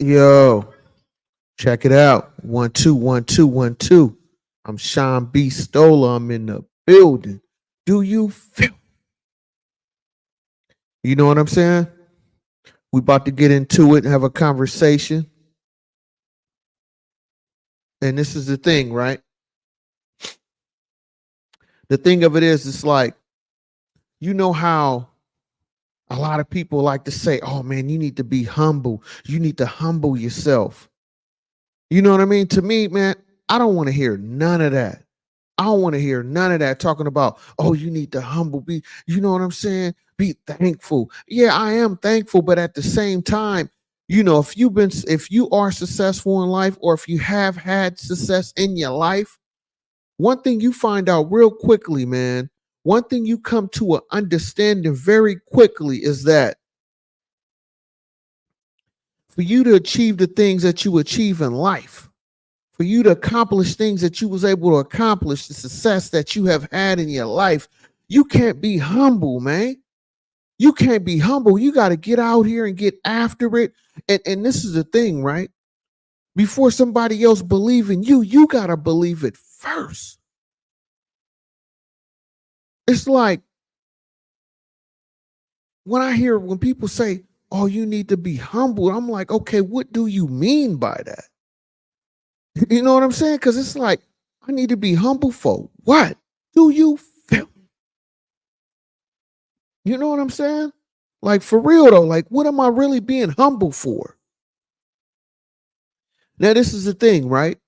Yo, check it out. 1 2 1 2 1 2. I'm Sean B. Stoller. I'm in the building. Do you feel? You know what I'm saying? We about to get into it and have a conversation. And this is the thing, right? The thing of it is, it's like, you know how a lot of people like to say, oh man, you need to be humble. You need to humble yourself. You know what I mean? To me, man, I don't want to hear none of that. I don't want to hear none of that talking about, oh, you need to humble, be, you know what I'm saying? Be thankful. Yeah, I am thankful, but at the same time, if you are successful in life, or if you have had success in your life, one thing you find out real quickly, man, one thing you come to an understanding very quickly is that for you to achieve the things that you achieve in life, for you to accomplish things that you was able to accomplish, the success that you have had in your life, you can't be humble, man. You can't be humble. You got to get out here and get after it. And this is the thing, right? Before somebody else believe in you, you got to believe it first. It's like when people say, oh, you need to be humble, I'm like, okay, what do you mean by that? You know what I'm saying? Because it's like, I need to be humble for what? Do you feel? You know what I'm saying? Like, for real though, like, what am I really being humble for? Now, this is the thing, right?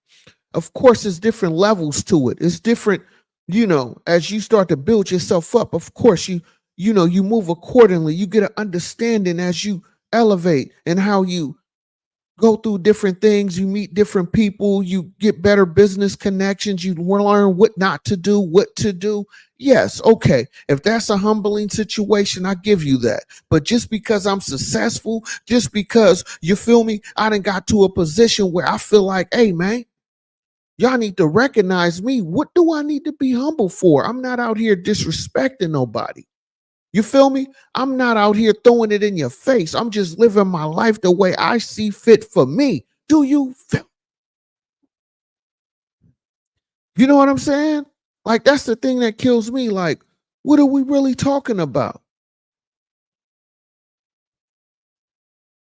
Of course, there's different levels to it. It's different, as you start to build yourself up, of course, you move accordingly. You get an understanding as you elevate and how you go through different things. You meet different people. You get better business connections. You learn what not to do, what to do. Yes, okay. If that's a humbling situation, I give you that. But just because I'm successful, just because, you feel me, I done got to a position where I feel like, hey, man, y'all need to recognize me. What do I need to be humble for? I'm not out here disrespecting nobody. You feel me? I'm not out here throwing it in your face. I'm just living my life the way I see fit for me. Do you feel? You know what I'm saying? Like, that's the thing that kills me. Like, what are we really talking about?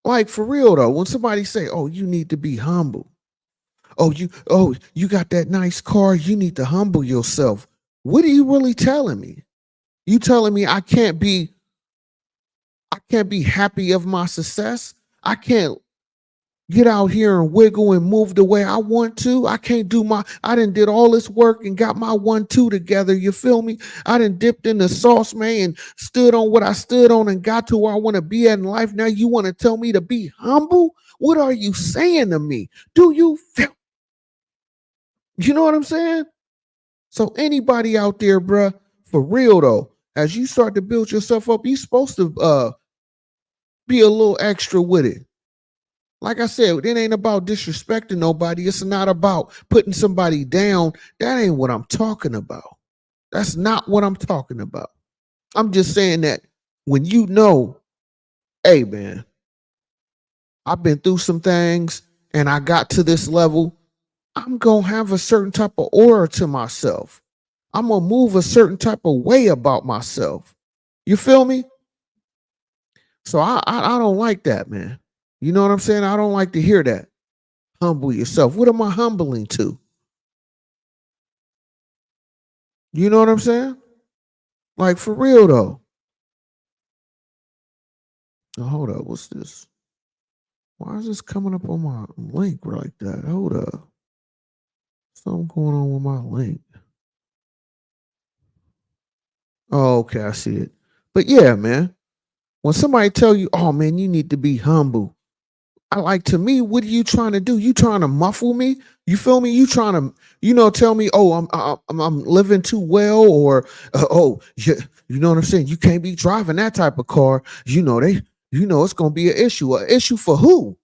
Like, for real though, when somebody say, "Oh, you need to be humble," oh, you got that nice car, you need to humble yourself. What are you really telling me? You telling me I can't be happy of my success? I can't get out here and wiggle and move the way I want to. I done did all this work and got my 1 2 together. You feel me? I done dipped in the sauce, man, and stood on what I stood on and got to where I want to be at in life. Now you want to tell me to be humble? What are you saying to me? Do you feel? You know what I'm saying? So anybody out there, bruh, for real though, as you start to build yourself up, you supposed to be a little extra with it. Like I said, it ain't about disrespecting nobody. It's not about putting somebody down. That ain't what I'm talking about. That's not what I'm talking about. I'm just saying that when hey man, I've been through some things and I got to this level, I'm going to have a certain type of aura to myself. I'm going to move a certain type of way about myself. You feel me? So I don't like that, man. You know what I'm saying? I don't like to hear that. Humble yourself. What am I humbling to? You know what I'm saying? Like, for real though. Oh, hold up. What's this? Why is this coming up on my link like that? Hold up. Something going on with my link. Oh, okay. I see it. But yeah, man. When somebody tell you, oh man, you need to be humble. I like, to me, what are you trying to do? You trying to muffle me? You feel me? You trying to, tell me, oh, I'm living too well, or oh, yeah, you know what I'm saying? You can't be driving that type of car. It's gonna be an issue. An issue for who?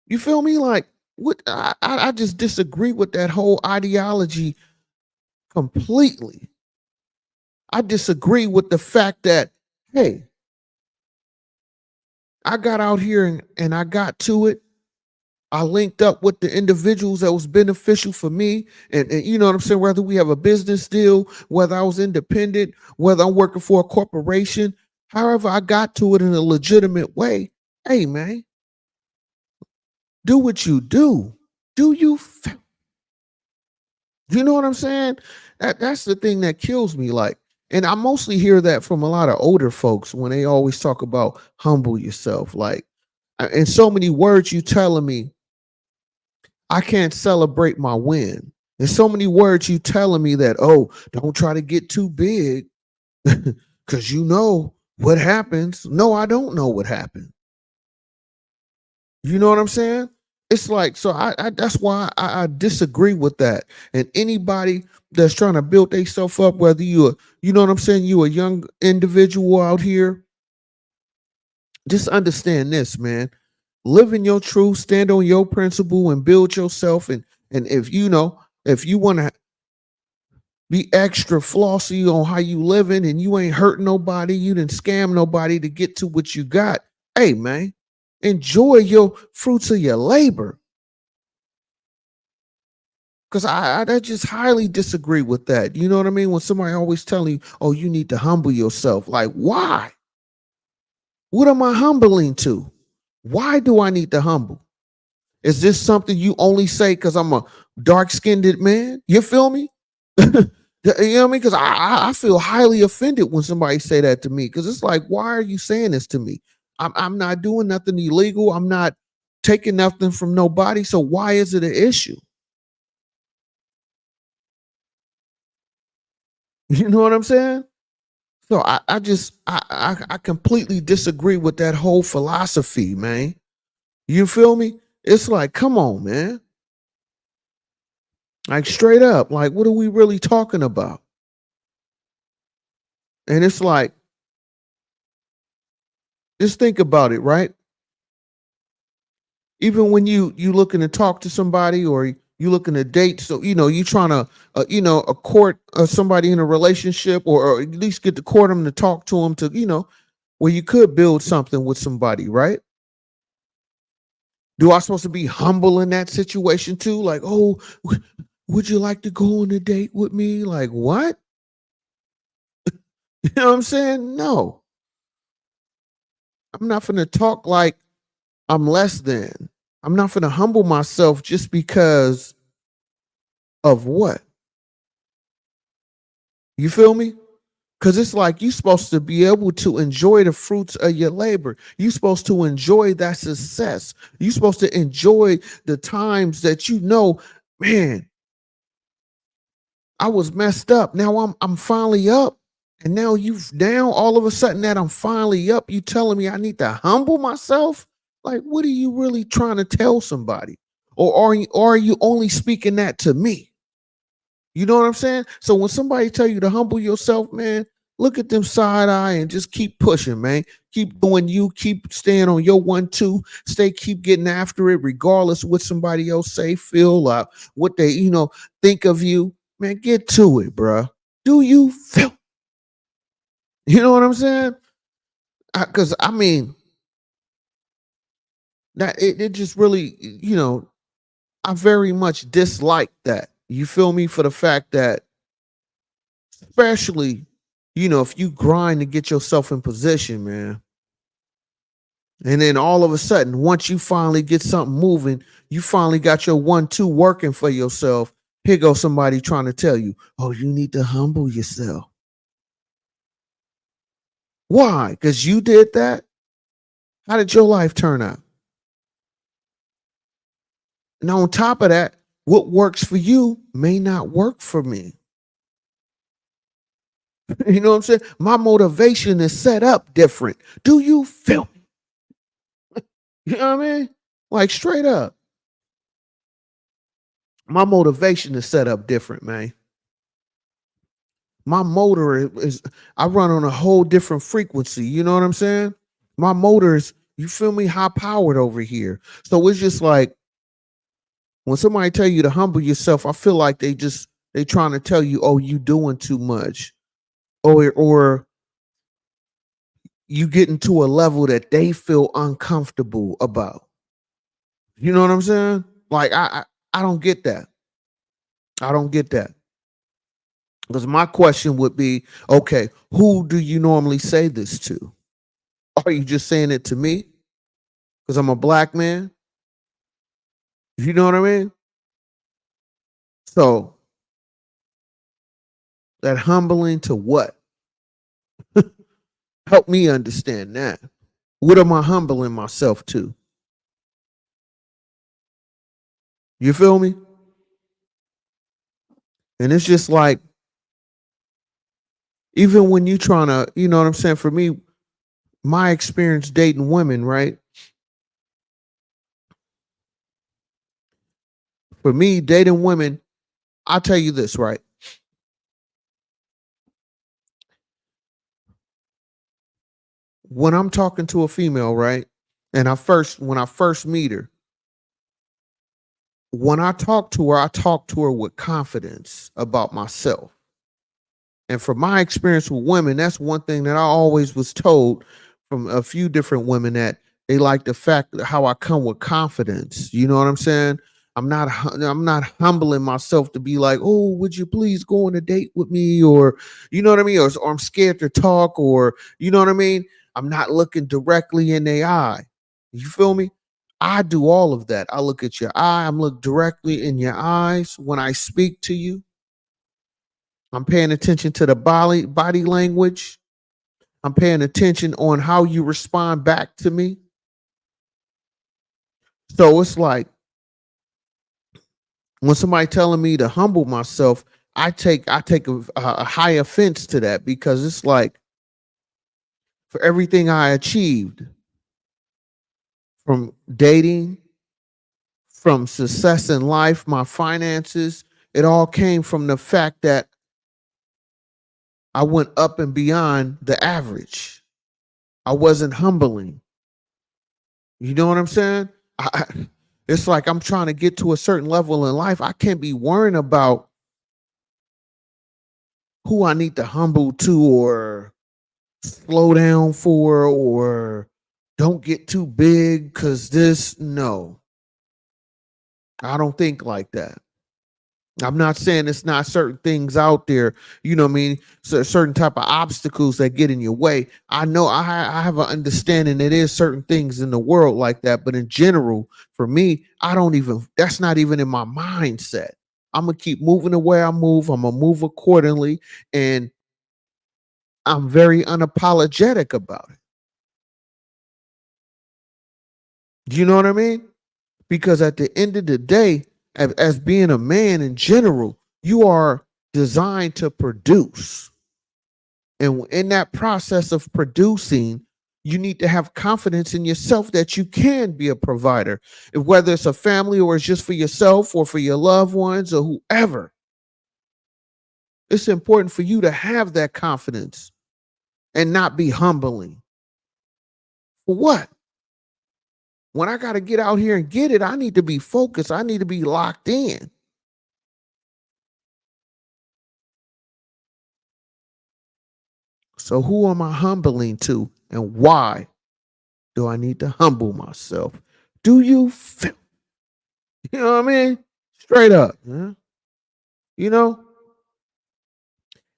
You feel me? Like, what? I just disagree with that whole ideology completely. I disagree with the fact that, hey, I got out here and I got to it. I linked up with the individuals that was beneficial for me. And you know what I'm saying? Whether we have a business deal, whether I was independent, whether I'm working for a corporation, however I got to it in a legitimate way. Hey, man, do what you do. Do you You know what I'm saying? That's the thing that kills me. Like, and I mostly hear that from a lot of older folks when they always talk about humble yourself. Like, in so many words, you telling me I can't celebrate my win. In so many words, you telling me that, oh, don't try to get too big because you know what happens. No, I don't know what happened. You know what I'm saying? It's like, so I that's why I disagree with that. And anybody that's trying to build themselves up, whether you know what I'm saying, you a young individual out here, just understand this, man. Live in your truth, stand on your principle, and build yourself. And if you know, if you want to be extra flossy on how you living and you ain't hurting nobody, you didn't scam nobody to get to what you got. Hey, man, enjoy your fruits of your labor. Because I just highly disagree with that. You know what I mean? When somebody always telling you, oh, you need to humble yourself. Like, why? What am I humbling to? Why do I need to humble? Is this something you only say because I'm a dark-skinned man? You feel me? You know what I mean? Because I feel highly offended when somebody say that to me. Because it's like, why are you saying this to me? I'm not doing nothing illegal. I'm not taking nothing from nobody. So why is it an issue? You know what I'm saying? So I just I completely disagree with that whole philosophy, man. You feel me? It's like, come on, man. Like straight up, like what are we really talking about? And it's like, just think about it, right? Even when you looking to talk to somebody or you looking to date, so you know you trying to a court somebody in a relationship or at least get to court them to talk to them to where you could build something with somebody, right? Do I supposed to be humble in that situation too? Like, oh, would you like to go on a date with me? Like, what? You know what I'm saying? No, I'm not gonna talk like I'm less than. I'm not gonna humble myself just because of what? You feel me? Because it's like you're supposed to be able to enjoy the fruits of your labor. You're supposed to enjoy that success. You're supposed to enjoy the times that man, I was messed up. Now I'm finally up. And now all of a sudden that I'm finally up, you telling me I need to humble myself? Like, what are you really trying to tell somebody? Or are you only speaking that to me? You know what I'm saying? So when somebody tell you to humble yourself, man, look at them side eye and just keep pushing, man. Keep doing you, keep staying on your 1-2, keep getting after it, regardless of what somebody else say, feel, what they, think of you. Man, get to it, bruh. Do you feel? You know what I'm saying? Because I mean, that it just really, I very much dislike that. You feel me? For the fact that especially, if you grind to get yourself in position, man, and then all of a sudden, once you finally get something moving, you finally got your 1-2 working for yourself. Here goes somebody trying to tell you, oh, you need to humble yourself. Why? Because you did that? How did your life turn out? And on top of that, what works for you may not work for me. You know what I'm saying? My motivation is set up different. Do you feel me? You know what I mean? Like straight up. My motivation is set up different, man. My motor is I run on a whole different frequency. You know what I'm saying? My motor is, you feel me, high powered over here. So it's just like when somebody tell you to humble yourself, I feel like they trying to tell you, oh, you doing too much. Or you get into a level that they feel uncomfortable about. You know what I'm saying? Like I don't get that. I don't get that. Because my question would be, okay, who do you normally say this to? Are you just saying it to me? Because I'm a black man? You know what I mean? So that humbling to what? Help me understand that. What am I humbling myself to? You feel me? And it's just like, even when you trying to, you know what I'm saying? For me, my experience dating women, right? For me, dating women, I'll tell you this, right? When I'm talking to a female, right? And when I first meet her, when I talk to her with confidence about myself. And from my experience with women, that's one thing that I always was told from a few different women, that they like the fact that how I come with confidence. You know what I'm saying? I'm not humbling myself to be like, oh, would you please go on a date with me? Or you know what I mean? Or I'm scared to talk, or you know what I mean? I'm not looking directly in their eye. You feel me? I do all of that. I look at your eye, I'm look directly in your eyes when I speak to you. I'm paying attention to the body language. I'm paying attention on how you respond back to me. So it's like when somebody telling me to humble myself, I take a high offense to that, because it's like, for everything I achieved, from dating, from success in life, my finances, it all came from the fact that I went up and beyond the average. I wasn't humbling. You know what I'm saying? It's like I'm trying to get to a certain level in life. I can't be worrying about who I need to humble to, or slow down for, or don't get too big because this. No, I don't think like that. I'm not saying it's not certain things out there, you know what I mean? So certain type of obstacles that get in your way. I know I have an understanding that there's certain things in the world like that, but in general, for me, I don't even, that's not even in my mindset. I'm gonna keep moving the way I move. I'm gonna move accordingly, and I'm very unapologetic about it. Do you know what I mean? Because at the end of the day, as being a man in general, you are designed to produce. And in that process of producing, you need to have confidence in yourself that you can be a provider, whether it's a family or it's just for yourself or for your loved ones or whoever. It's important for you to have that confidence and not be humbling. For what? When I got to get out here and get it, I need to be focused. I need to be locked in. So, who am I humbling to, and why do I need to humble myself? Do you feel, you know what I mean? Straight up, yeah. You know?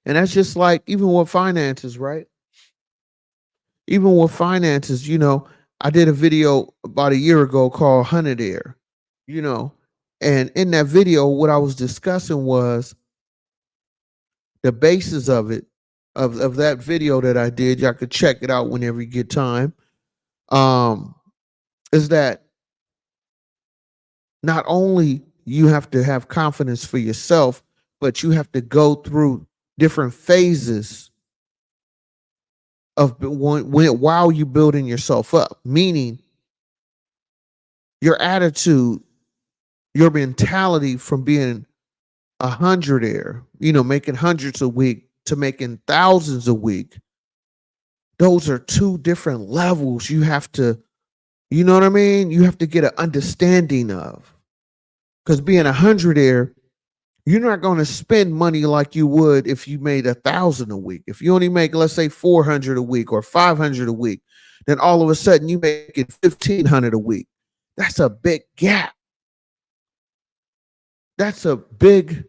And that's just like, even with finances, right? Even with finances, I did a video about a year ago called 100 Air, you know, and in that video, what I was discussing was the basis of it, of that video that I did. Y'all could check it out whenever you get time. Um, is that not only you have to have confidence for yourself, but you have to go through different phases of while you building yourself up. Meaning, your attitude, your mentality from being 100 Air, making hundreds a week to making thousands a week. Those are two different levels you have to, you know what I mean? You have to get an understanding of. Because being 100 Air, You're not going to spend money like you would if you made 1,000 a week. If you only make, let's say, 400 a week or 500 a week, then all of a sudden you make it 1,500 a week. That's a big gap. That's a big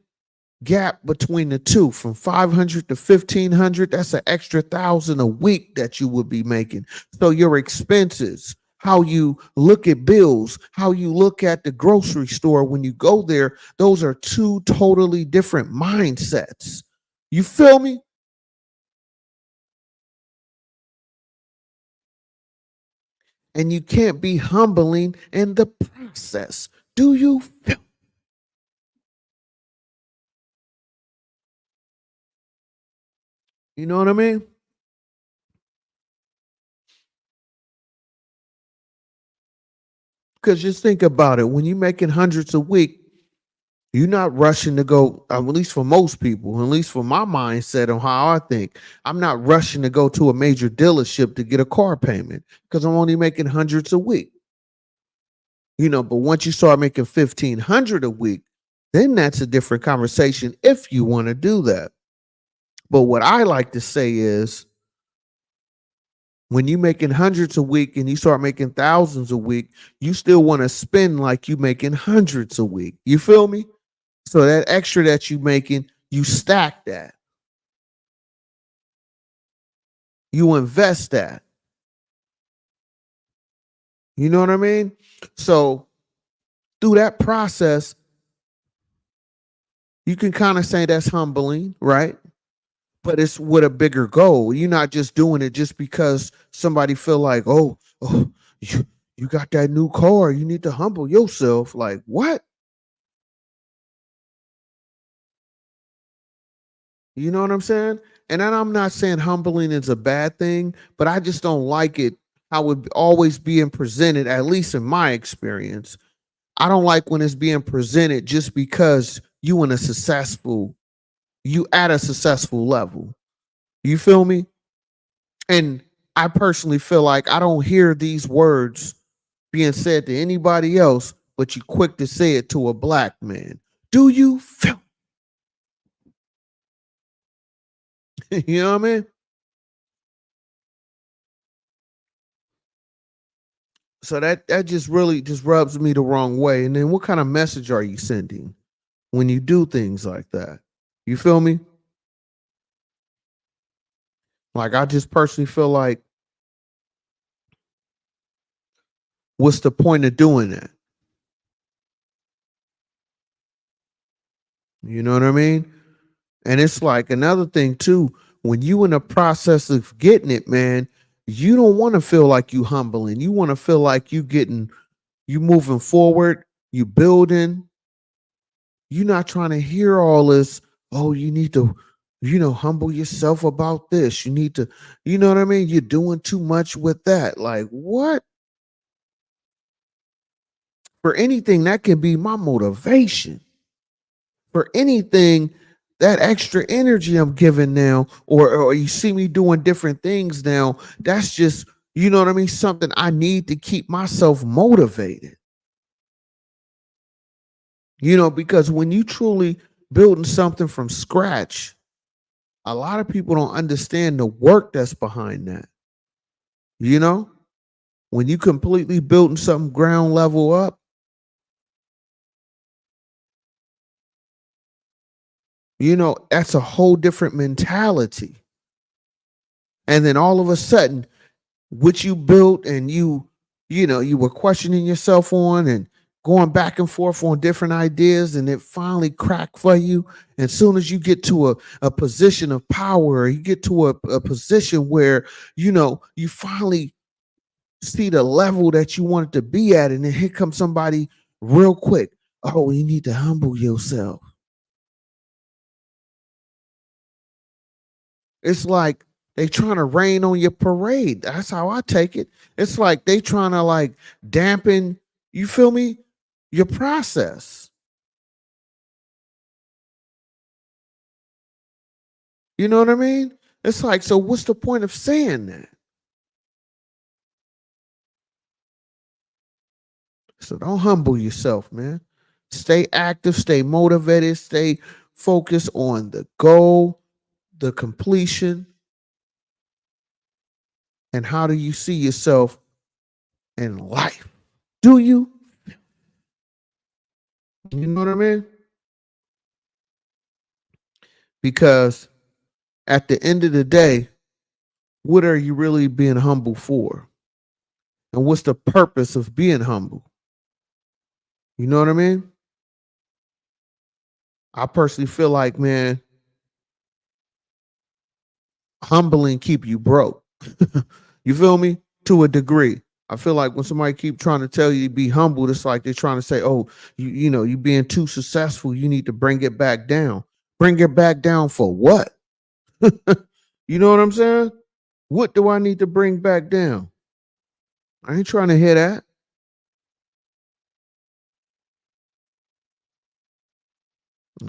gap between the two, from 500 to 1,500. That's an extra 1,000 a week that you would be making. So your expenses, how you look at bills, how you look at the grocery store when you go there, those are two totally different mindsets. You feel me? And you can't be humbling in the process. Do you feel? You know what I mean? Because just think about it. When you're making hundreds a week, you're not rushing to go, at least for most people, at least for my mindset on how I think. I'm not rushing to go to a major dealership to get a car payment because I'm only making hundreds a week. But once you start making 1,500 a week, then that's a different conversation if you want to do that. But what I like to say is, when you making hundreds a week and you start making thousands a week, you still want to spend like you making hundreds a week. You feel me? So that extra that you making, you stack that. You invest that. You know what I mean? So through that process, you can kind of say that's humbling, right? But it's with a bigger goal. You're not just doing it just because somebody feel like, oh, you got that new car. You need to humble yourself. Like, what? You know what I'm saying? And then I'm not saying humbling is a bad thing, but I just don't like it how it always being presented, at least in my experience. I don't like when it's being presented just because you at a successful level. You feel me? And I personally feel like I don't hear these words being said to anybody else, but you quick to say it to a black man. Do you feel? You know what I mean? So that just really just rubs me the wrong way. And then what kind of message are you sending when you do things like that? You feel me? Like, I just personally feel like, what's the point of doing that? You know what I mean? And it's like another thing too, when you in the process of getting it, man, you don't want to feel like you humbling. You want to feel like you moving forward, you building. You're not trying to hear all this. Oh, you need to, humble yourself about this. You need to, you know what I mean? You're doing too much with that. Like, what? For anything, that can be my motivation. For anything, that extra energy I'm giving now, or you see me doing different things now, that's just, you know what I mean? Something I need to keep myself motivated. Because when you truly building something from scratch, a lot of people don't understand the work that's behind that. You know, when you completely building something ground level up, that's a whole different mentality. And then all of a sudden, what you built and you were questioning yourself on and going back and forth on different ideas, and it finally cracked for you. And soon as you get to a position of power, you get to a position where you finally see the level that you wanted to be at, and then here comes somebody real quick. Oh, you need to humble yourself. It's like they trying to rain on your parade. That's how I take it. It's like they trying to like dampen, you feel me, your process. You know what I mean? It's like, so what's the point of saying that? So don't humble yourself, man. Stay active, stay motivated, stay focused on the goal, the completion, and how do you see yourself in life? Do you? You know what I mean? Because at the end of the day, what are you really being humble for? And what's the purpose of being humble? You know what I mean? I personally feel like, man, humbling keep you broke. You feel me? To a degree. I feel like when somebody keep trying to tell you to be humble, it's like they're trying to say, oh, you being too successful, you need to bring it back down. Bring it back down for what? You know what I'm saying? What do I need to bring back down? I ain't trying to hear that.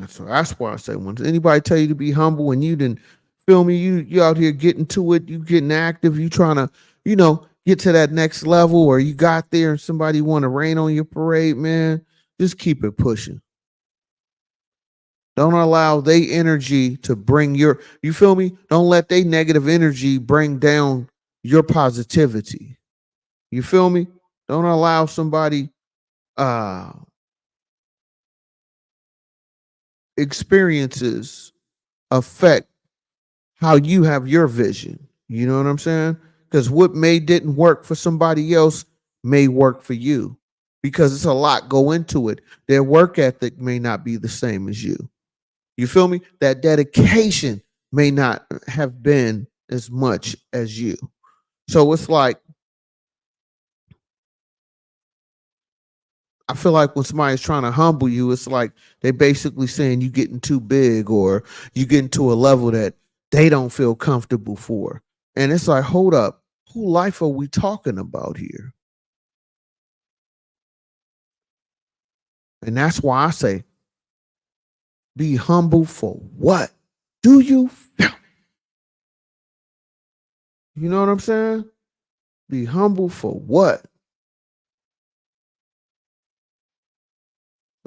So that's why I say when anybody tell you to be humble and you didn't feel me, you out here getting to it, you getting active, you trying to, get to that next level, or you got there and somebody want to rain on your parade, man, just keep it pushing. Don't allow they energy to bring you feel me? Don't let they negative energy bring down your positivity. You feel me? Don't allow somebody uh experiences affect how you have your vision. You know what I'm saying? Because what may didn't work for somebody else may work for you because it's a lot go into it. Their work ethic may not be the same as you. You feel me? That dedication may not have been as much as you. So it's like, I feel like when somebody's trying to humble you, it's like they basically saying you getting too big or you getting to a level that they don't feel comfortable for. And it's like, hold up, who life are we talking about here? And that's why I say, be humble for what? Do you? You know what I'm saying? Be humble for what?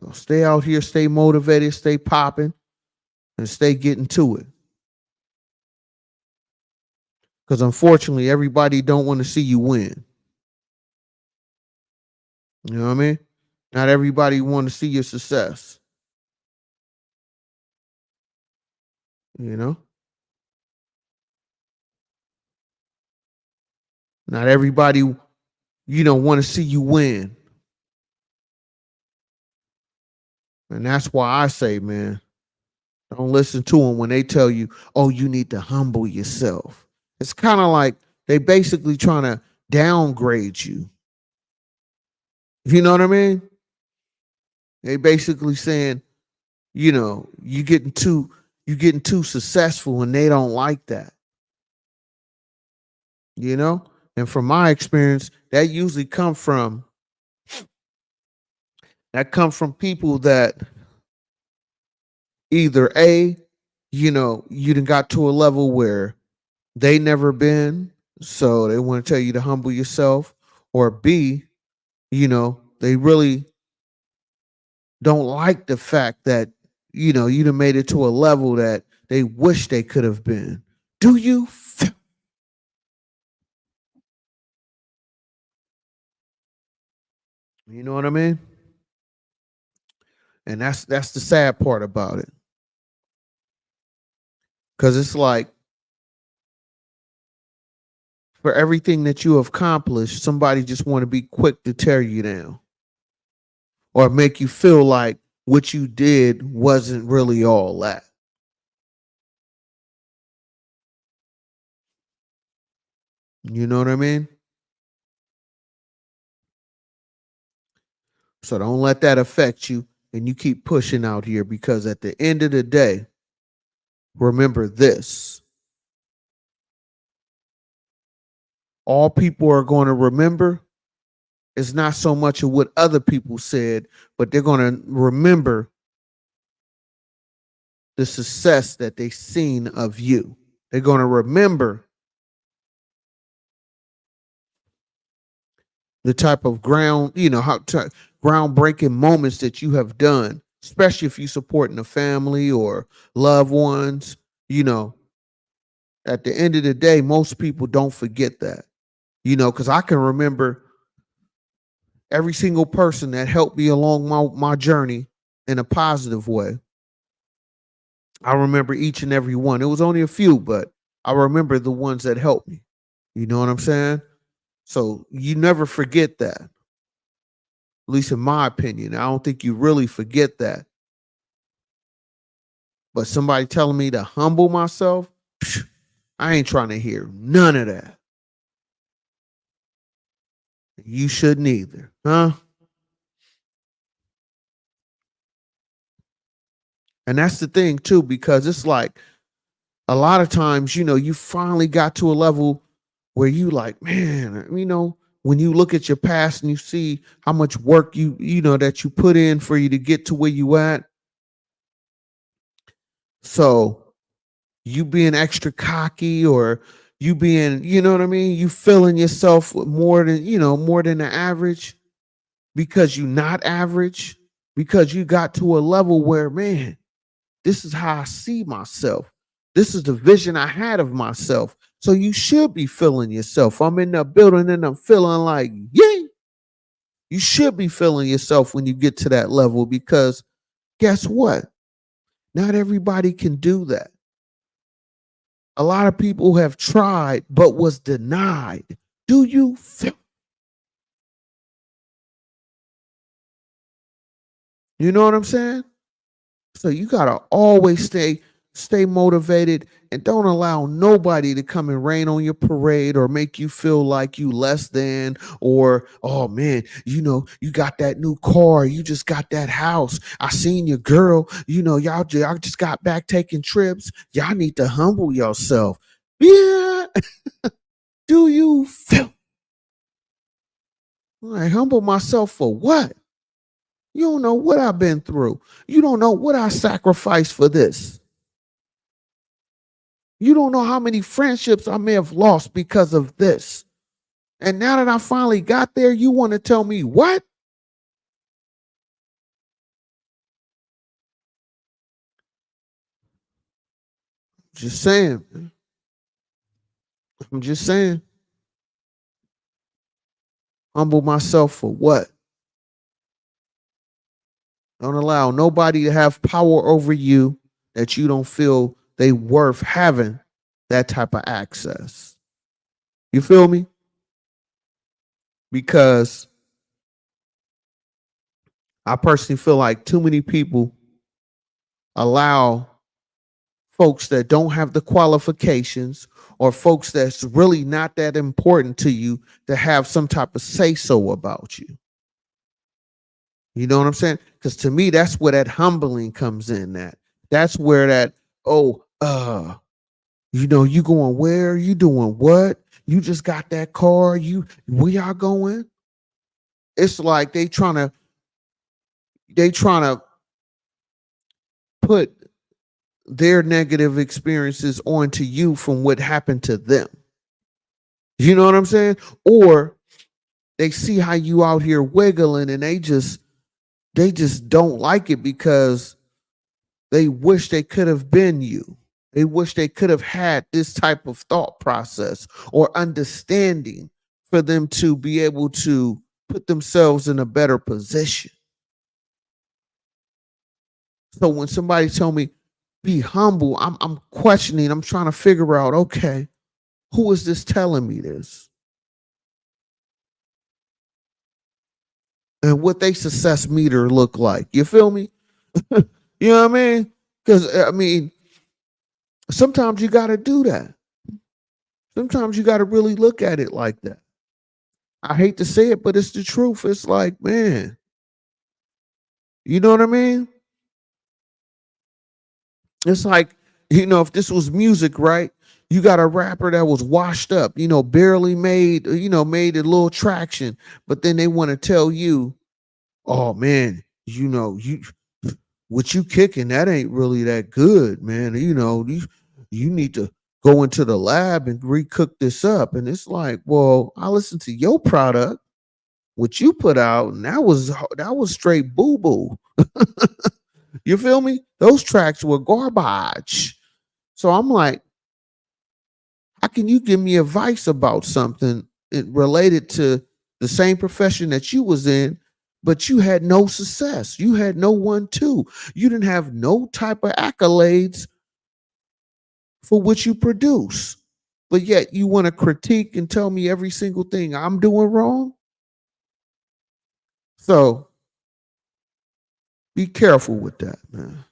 So stay out here, stay motivated, stay popping, and stay getting to it. Because unfortunately, everybody don't want to see you win. You know what I mean? Not everybody want to see your success. You know, not everybody, want to see you win. And that's why I say, man, don't listen to them when they tell you, oh, you need to humble yourself. It's kind of like they basically trying to downgrade you. You know what I mean? They basically saying, you getting too successful and they don't like that. You know? And from my experience, that usually come from people that either A, you done got to a level where they never been, so they want to tell you to humble yourself, or B, they really don't like the fact that, you done made it to a level that they wish they could have been. Do you? You know what I mean? And that's the sad part about it. Cause it's like for everything that you have accomplished, somebody just want to be quick to tear you down or make you feel like what you did wasn't really all that. You know what I mean? So don't let that affect you and you keep pushing out here because at the end of the day, remember this. All people are going to remember is not so much of what other people said, but they're going to remember the success that they've seen of you. They're going to remember the type of groundbreaking moments that you have done, especially if you supporting a family or loved ones. You know, at the end of the day, most people don't forget that. Because I can remember every single person that helped me along my journey in a positive way. I remember each and every one. It was only a few, but I remember the ones that helped me. You know what I'm saying? So you never forget that. At least in my opinion. I don't think you really forget that. But somebody telling me to humble myself, I ain't trying to hear none of that. You shouldn't either, huh? And that's the thing too, because it's like a lot of times, you finally got to a level where you like, man, when you look at your past and you see how much work that you put in for you to get to where you at. So you being extra cocky, or you being, you know what I mean? You feeling yourself more than the average, because you not average, because you got to a level where, man, this is how I see myself. This is the vision I had of myself. So you should be feeling yourself. I'm in the building and I'm feeling like, yay. You should be feeling yourself when you get to that level, because guess what? Not everybody can do that. A lot of people have tried but was denied. Do you feel? You know what I'm saying? So you gotta always stay motivated, and don't allow nobody to come and rain on your parade or make you feel like you less than, or, oh man, you got that new car, you just got that house. I seen your girl, y'all just got back taking trips. Y'all need to humble yourself. Yeah. Do you feel? I humble myself for what? You don't know what I've been through. You don't know what I sacrificed for this. You don't know how many friendships I may have lost because of this. And now that I finally got there, you want to tell me what? Just saying. I'm just saying. Humble myself for what? Don't allow nobody to have power over you that you don't feel they worth having that type of access. You feel me? Because I personally feel like too many people allow folks that don't have the qualifications, or folks that's really not that important to you, to have some type of say so about you. You know what I'm saying? Because to me, that's where that humbling comes in. That's where that, oh, you going where? You doing what? You just got that car. Where y'all going? It's like they trying to put their negative experiences onto you from what happened to them. You know what I'm saying? Or they see how you out here wiggling, and they just don't like it, because they wish they could have been you. They wish they could have had this type of thought process or understanding for them to be able to put themselves in a better position. So when somebody tell me be humble, I'm questioning, I'm trying to figure out, okay, who is this telling me this? And what they success meter look like. You feel me? You know what I mean? Because sometimes you got to do that. Sometimes you got to really look at it like that. I hate to say it, but it's the truth. It's like, man, you know what I mean? It's like, if this was music, right? You got a rapper that was washed up, barely made a little traction, but then they want to tell you, oh man, what you kicking, that ain't really that good, man. You need to go into the lab and recook this up. And it's like, well, I listen to your product. What you put out, and that was straight boo boo. You feel me? Those tracks were garbage. So I'm like, how can you give me advice about something related to the same profession that you was in, but you had no success? You had no 1-2. You didn't have no type of accolades for what you produce. But yet you want to critique and tell me every single thing I'm doing wrong? So be careful with that, man.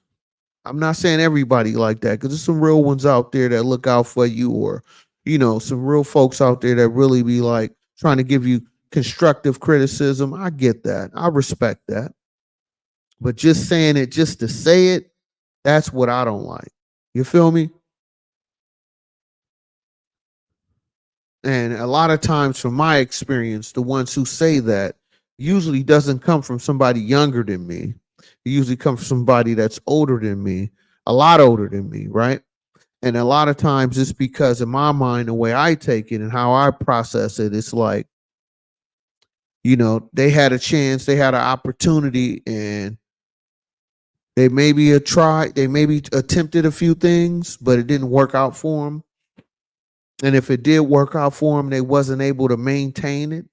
I'm not saying everybody like that, because there's some real ones out there that look out for you, or some real folks out there that really be like trying to give you constructive criticism. I get that. I respect that. But just saying it just to say it, that's what I don't like. You feel me? And a lot of times, from my experience, the ones who say that usually doesn't come from somebody younger than me. It usually comes from somebody that's older than me, a lot older than me, right? And a lot of times it's because, in my mind, the way I take it and how I process it, it's like, they had a chance, they had an opportunity, and they maybe attempted a few things, but it didn't work out for them. And if it did work out for them, they wasn't able to maintain it.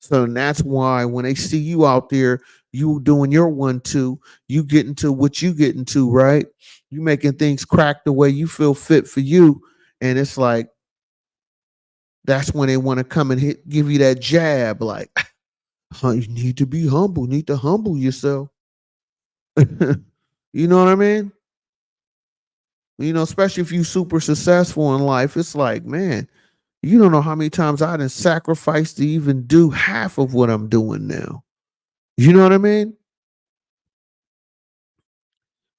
So that's why when they see you out there, you doing your 1-2, you get into what you get into, right? You making things crack the way you feel fit for you. And it's like, that's when they want to come and give you that jab, like, you need to be humble, need to humble yourself. You know what I mean? Especially if you super successful in life, it's like, man, you don't know how many times I done sacrificed to even do half of what I'm doing now. You know what I mean?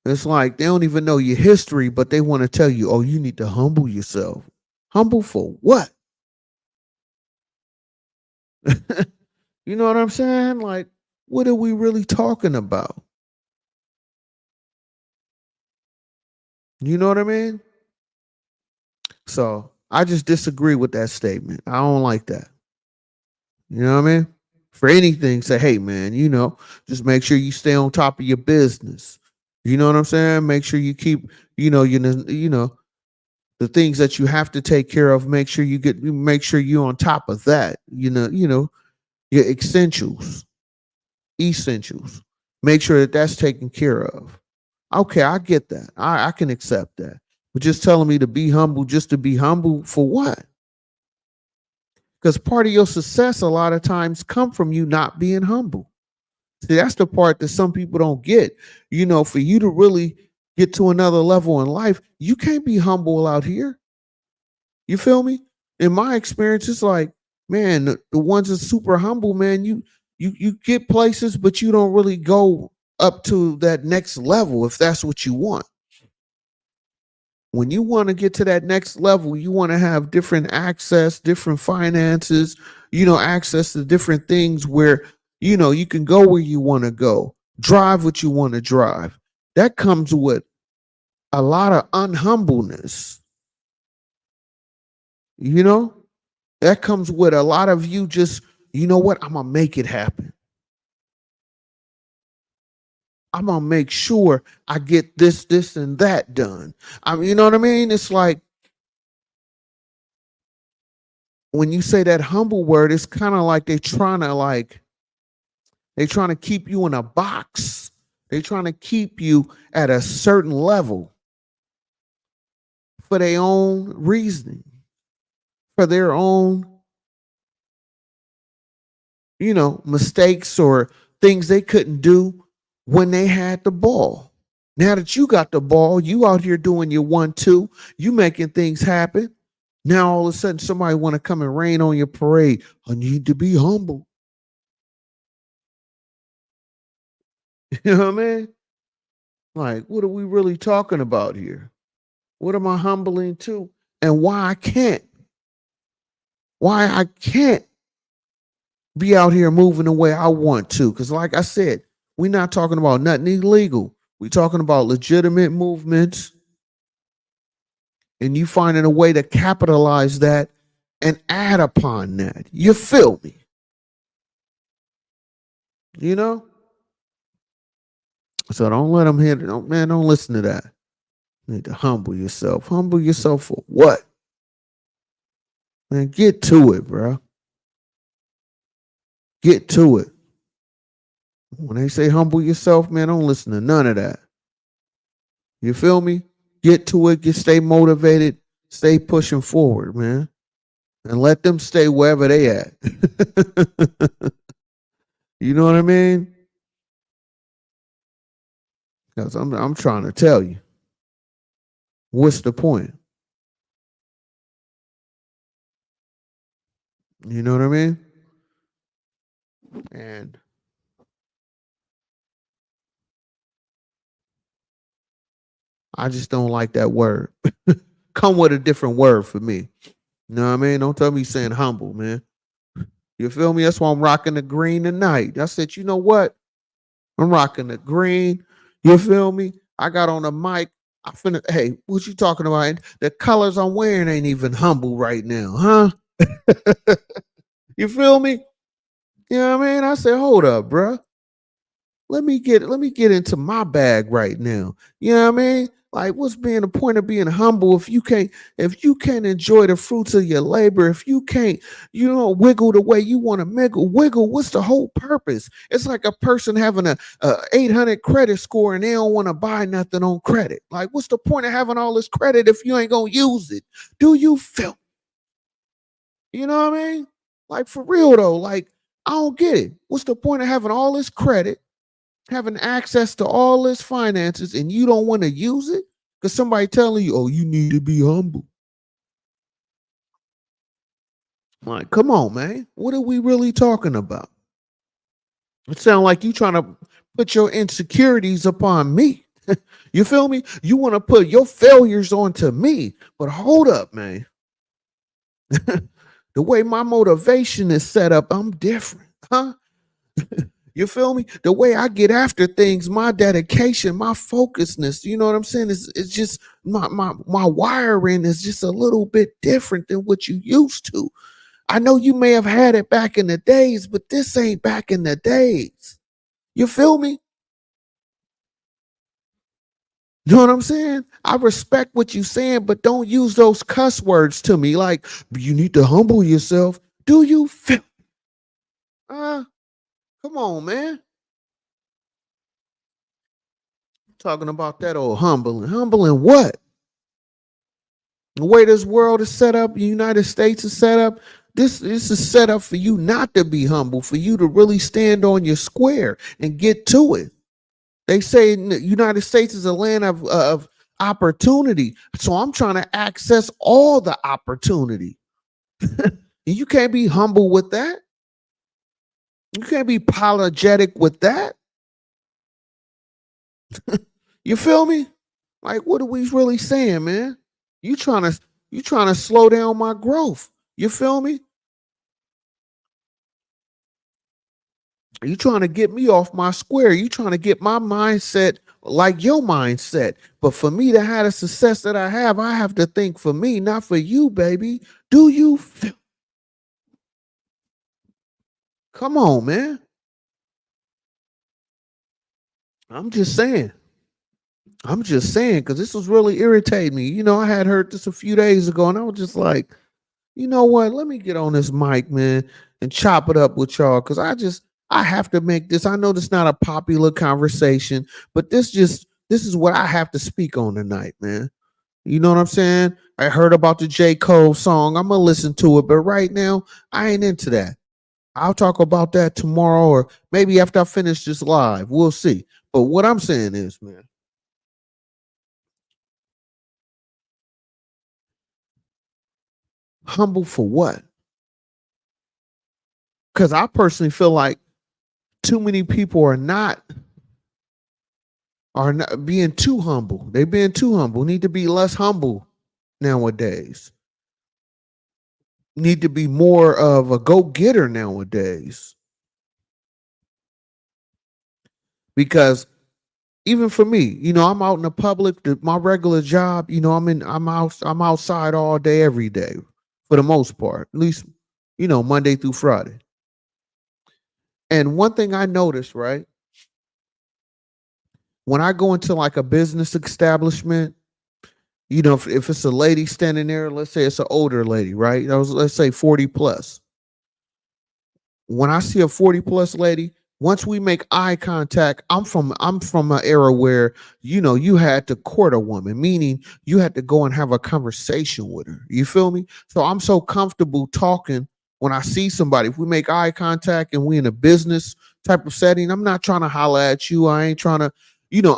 It's like they don't even know your history, but they want to tell you, oh, you need to humble yourself. Humble for what? You know what I'm saying? Like, what are we really talking about? You know what I mean? So I just disagree with that statement. I don't like that. You know what I mean? For anything, say, hey man, just make sure you stay on top of your business. You know what I'm saying? Make sure you keep, the things that you have to take care of. Make sure you're on top of that. Your essentials. Make sure that that's taken care of. Okay, I get that. I can accept that. But just telling me to be humble just to be humble for what? Because part of your success a lot of times come from you not being humble. See, that's the part that some people don't get. For you to really get to another level in life, you can't be humble out here. You feel me? In my experience, it's like, man, the ones that's super humble, man, you get places, but you don't really go up to that next level if that's what you want. When you want to get to that next level, you want to have different access, different finances, access to different things where, you can go where you want to go, drive what you want to drive. That comes with a lot of unhumbleness. That comes with a lot of you just, you know what? I'm going to make it happen. I'm going to make sure I get this, and that done. You know what I mean? It's like, when you say that humble word, it's kind of like they're trying to keep you in a box. They're trying to keep you at a certain level for their own reasoning, for their own, mistakes or things they couldn't do when they had the ball. Now that you got the ball, you out here doing your 1-2, you making things happen. Now all of a sudden somebody want to come and rain on your parade. I need to be humble. You know what I mean? Like, what are we really talking about here? What am I humbling to? And why I can't? Why I can't be out here moving the way I want to? Because, like I said, we're not talking about nothing illegal. We're talking about legitimate movements, and you finding a way to capitalize that and add upon that. You feel me? You know? So don't let them hit it. Don't listen to that. You need to humble yourself. Humble yourself for what? Man, get to it, bro. Get to it. When they say humble yourself, man, don't listen to none of that. You feel me? Get to it. Stay motivated. Stay pushing forward, man. And let them stay wherever they at. You know what I mean? Because I'm trying to tell you. What's the point? You know what I mean? And I just don't like that word. Come with a different word for me. You know what I mean? Don't tell me saying humble, man. You feel me? That's why I'm rocking the green tonight. I said, you know what? I'm rocking the green. You feel me? I got on the mic. I finna, hey, what you talking about? And the colors I'm wearing ain't even humble right now, huh? You feel me? You know what I mean? I said, hold up, bruh. Let me get into my bag right now. You know what I mean? Like, what's being the point of being humble if you can't enjoy the fruits of your labor, if you can't, wiggle the way you want to wiggle, what's the whole purpose? It's like a person having a 800 credit score and they don't want to buy nothing on credit. Like, what's the point of having all this credit if you ain't gonna use it? Do you feel? You know what I mean? Like, for real though, like, I don't get it. What's the point of having all this credit, having access to all this finances, and you don't want to use it because somebody telling you, oh, you need to be humble? Like, come on, man. What are we really talking about? It sounds like you trying to put your insecurities upon me. You feel me? You want to put your failures onto me. But hold up, man. The way my motivation is set up, I'm different. Huh? You feel me? The way I get after things, my dedication, my focusness, you know what I'm saying? It's just my wiring is just a little bit different than what you used to. I know you may have had it back in the days, but this ain't back in the days. You feel me? You know what I'm saying? I respect what you're saying, but don't use those cuss words to me like you need to humble yourself. Do you feel? Uh, Come on, man. Talking about that old humbling. Humbling what? The way this world is set up, the United States is set up, this is set up for you not to be humble, for you to really stand on your square and get to it. They say the United States is a land of opportunity. So I'm trying to access all the opportunity. And you can't be humble with that. You can't be apologetic with that. You feel me? Like, what are we really saying, man? You trying to you trying to slow down my growth. You feel me? You trying to get me off my square. You trying to get my mindset like your mindset. But for me to have the success that I have to think for me, not for you, baby. Do you feel? Come on, man. I'm just saying. I'm just saying because this was really irritating me. I had heard this a few days ago, and I was just like, you know what? Let me get on this mic, man, and chop it up with y'all because I have to make this. I know this is not a popular conversation, but this is what I have to speak on tonight, man. You know what I'm saying? I heard about the J. Cole song. I'm gonna listen to it, but right now I ain't into that. I'll talk about that tomorrow or maybe after I finish this live. We'll see. But what I'm saying is, man, humble for what? Because I personally feel like too many people are not being too humble. They being too humble. Need to be less humble nowadays. Need to be more of a go-getter nowadays. Because even for me, I'm out in the public, my regular job, I'm outside all day, every day, for the most part, at least, Monday through Friday. And one thing I noticed, right, when I go into like a business establishment, if it's a lady standing there, let's say it's an older lady, right? Let's say 40 plus. When I see a 40 plus lady, once we make eye contact, I'm from an era where you had to court a woman, meaning you had to go and have a conversation with her. You feel me? So I'm so comfortable talking when I see somebody. If we make eye contact and we in a business type of setting, I'm not trying to holler at you. I ain't trying to,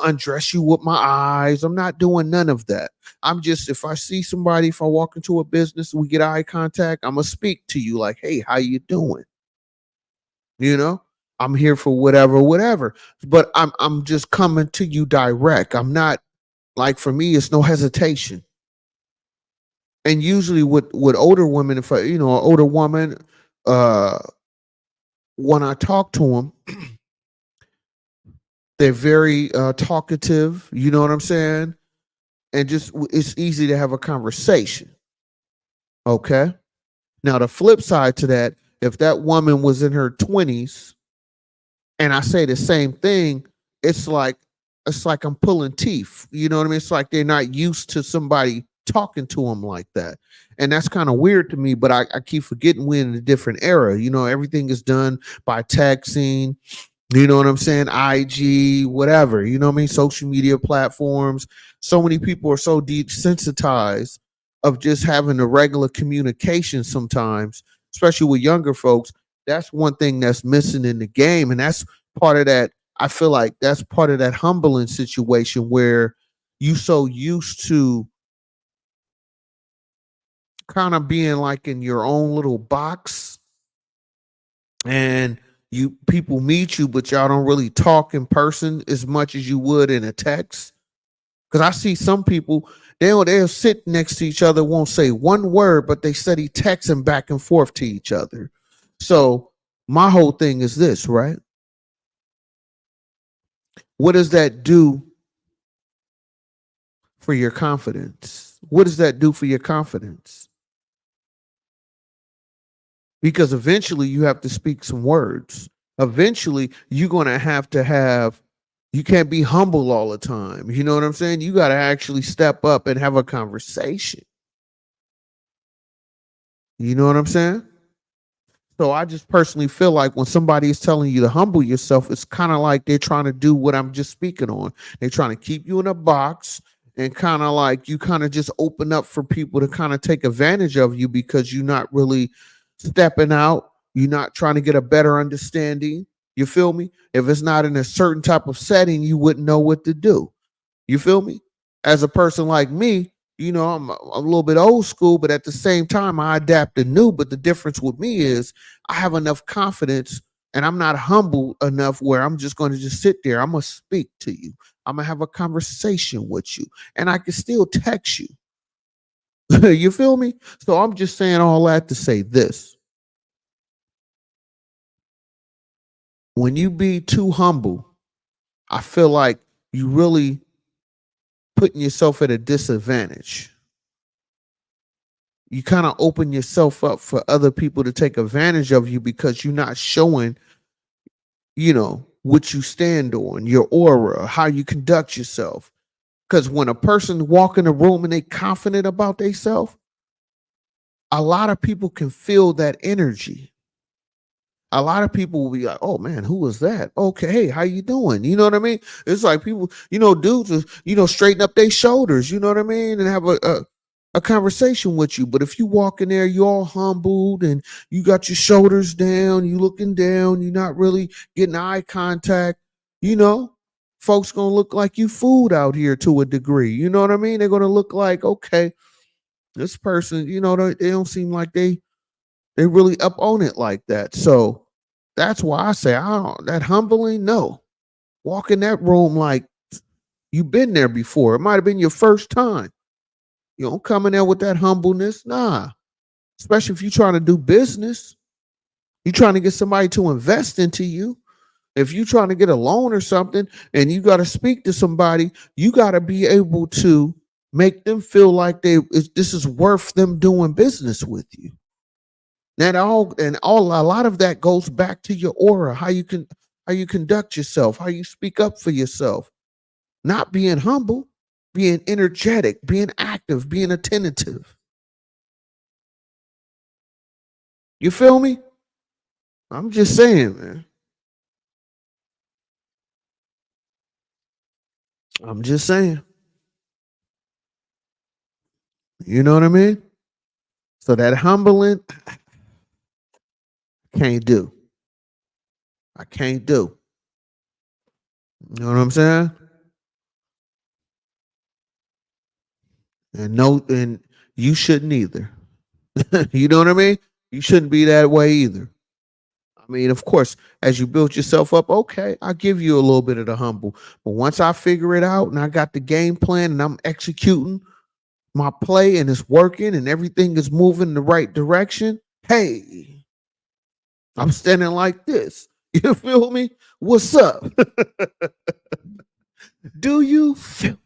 undress you with my eyes. I'm not doing none of that. I'm just, if I see somebody, if I walk into a business, we get eye contact, I'm gonna speak to you like, hey, how you doing? you know I'm here for whatever, but I'm just coming to you direct. I'm not, like, for me it's no hesitation. And usually with older women, if an older woman, uh when I talk to them, they're very talkative, you know what I'm saying, and just it's easy to have a conversation. Okay, now the flip side to that, if that woman was in her 20s and I say the same thing, it's like I'm pulling teeth. You know what I mean? It's like they're not used to somebody talking to them like that. And that's kind of weird to me, but I keep forgetting we're in a different era. Everything is done by texting, you know what I'm saying? IG, whatever, you know what I mean? Social media platforms. So many people are so desensitized of just having a regular communication sometimes, especially with younger folks. That's one thing that's missing in the game. And that's part of that. I feel like that's part of that humbling situation where you so used to kind of being like in your own little box, and you people meet you, but y'all don't really talk in person as much as you would in a text. Because I see some people, they'll sit next to each other, won't say one word, but they study texting back and forth to each other. So my whole thing is this, right? What does that do for your confidence? What does that do for your confidence? Because eventually you have to speak some words. Eventually you're going to have, you can't be humble all the time. You know what I'm saying? You got to actually step up and have a conversation. You know what I'm saying? So I just personally feel like when somebody is telling you to humble yourself, it's kind of like they're trying to do what I'm just speaking on. They're trying to keep you in a box, and kind of like you kind of just open up for people to kind of take advantage of you because you're not really stepping out. You're not trying to get a better understanding. You feel me? If it's not in a certain type of setting, you wouldn't know what to do. You feel me? As a person like me, I'm a little bit old school, but at the same time, I adapt to new. But the difference with me is I have enough confidence, and I'm not humble enough where I'm just going to just sit there. I'm going to speak to you. I'm going to have a conversation with you, and I can still text you. You feel me? So I'm just saying all that to say this. When you be too humble, I feel like you really putting yourself at a disadvantage. You kind of open yourself up for other people to take advantage of you because you're not showing, what you stand on, your aura, how you conduct yourself. Because when a person walk in a room and they confident about themselves, a lot of people can feel that energy. A lot of people will be like, "Oh man, who was that? Okay, hey, how you doing?" You know what I mean? It's like people, dudes, straighten up their shoulders. You know what I mean, and have a conversation with you. But if you walk in there, you're all humbled and you got your shoulders down, you looking down, you're not really getting eye contact. You know, folks gonna look like you food out here to a degree. You know what I mean? They're gonna look like, okay, this person, they don't seem like they really up on it like that. So that's why I say, I don't, that humbling, no. Walk in that room like you've been there before. It might have been your first time. You don't come in there with that humbleness. Nah. Especially if you're trying to do business. You're trying to get somebody to invest into you. If you're trying to get a loan or something and you got to speak to somebody, you got to be able to make them feel like this is worth them doing business with you. A lot of that goes back to your aura, how you conduct yourself, how you speak up for yourself, not being humble, being energetic, being active, being attentive. You feel me? I'm just saying, man. I'm just saying. You know what I mean? So that humbling, can't do. I can't do. You know what I'm saying? And no, and you shouldn't either. You know what I mean? You shouldn't be that way either. I mean, of course, as you build yourself up, okay, I'll give you a little bit of the humble. But once I figure it out and I got the game plan and I'm executing my play and it's working and everything is moving in the right direction, hey, I'm standing like this. You feel me? What's up? Do you feel?